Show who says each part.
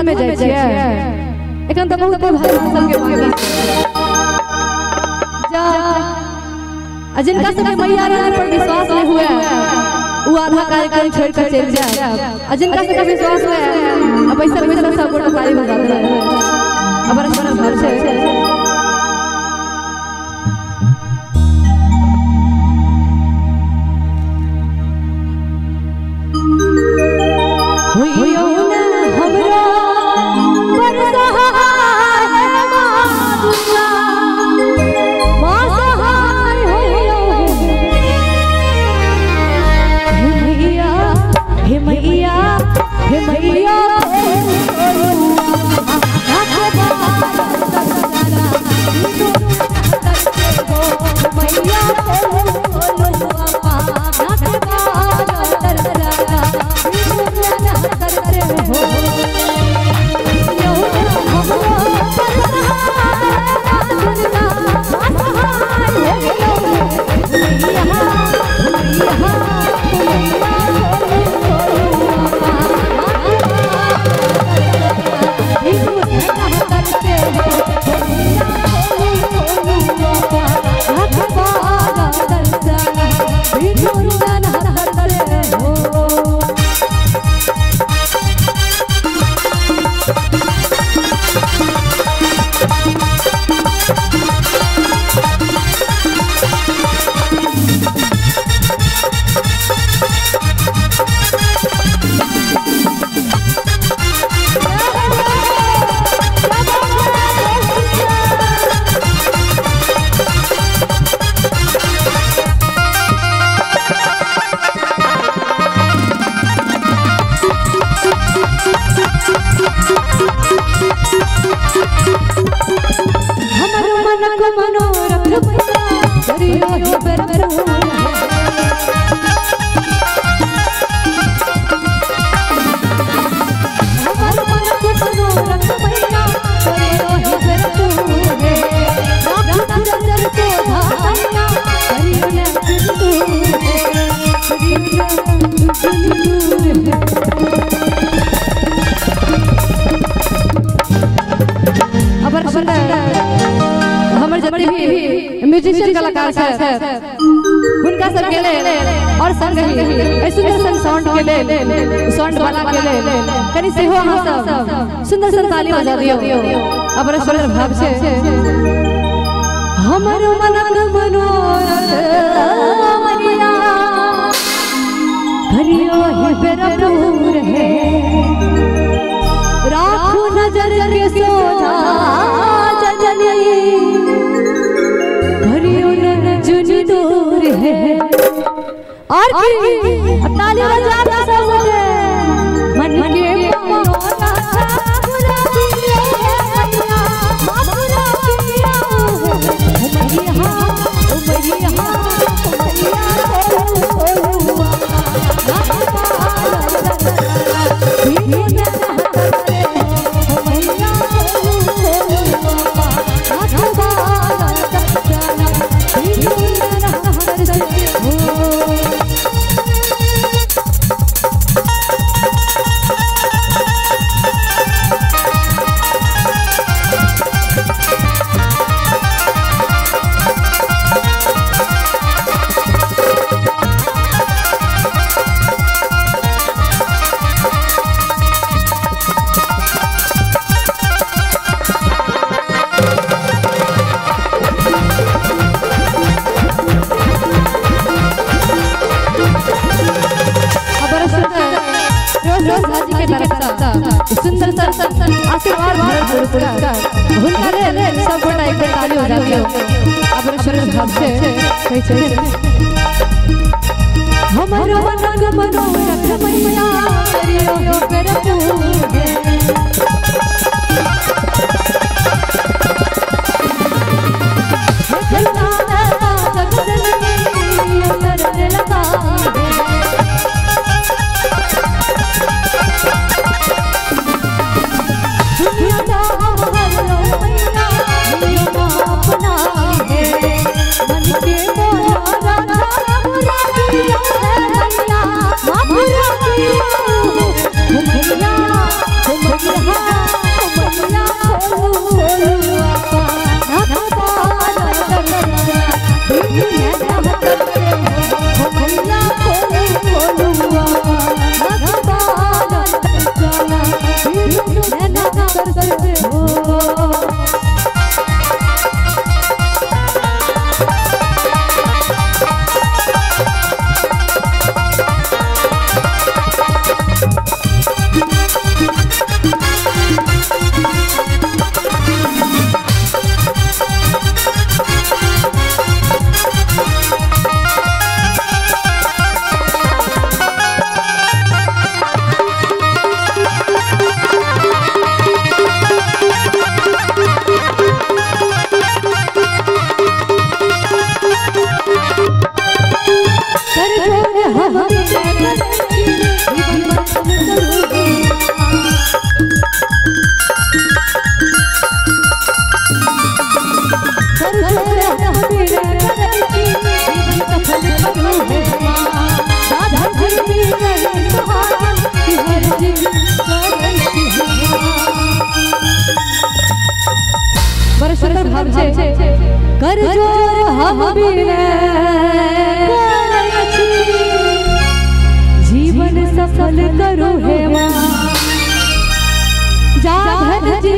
Speaker 1: में जाय छियै एखन त बहुत भारी फसल के बाकी जा जिनका सबके मैया रानी पर विश्वास नहीं हुआ वो आधा कार्यक्रम छोड़ कर चल जाए जिनका सबके विश्वास हुआ अब पैसा सब गोटा ताली बजा दे अब बड़ा भाव से म्यूजिशियन कलाकार है उनका सब के ले और संग ही सुंदर सन साउंड के ले साउंड वाला के ले कनी से हो हम सब सुंदर सन ताली बजा दियो अब सुंदर भाव से हमरो मनक मनोरथ मनिया घरियो ही बेरपूर है राखो नजर के सोझा जननी दूर है और ताली बजाता सब मन के मनोना पूरा पिया पूरा पिया उमरिया सुंदर आशीर्वाद हुनका ले सब गोटा एक ताली हो जाती हो अब सुंदर भाव से कहि छै हमरो मनक मनोरथ मैया करियो बेरपूर
Speaker 2: घुमैया
Speaker 1: करते हो। बड़े सुंदर भाव छे कर जोर हम बिना जीवन सफल करो हे मां जा धन जी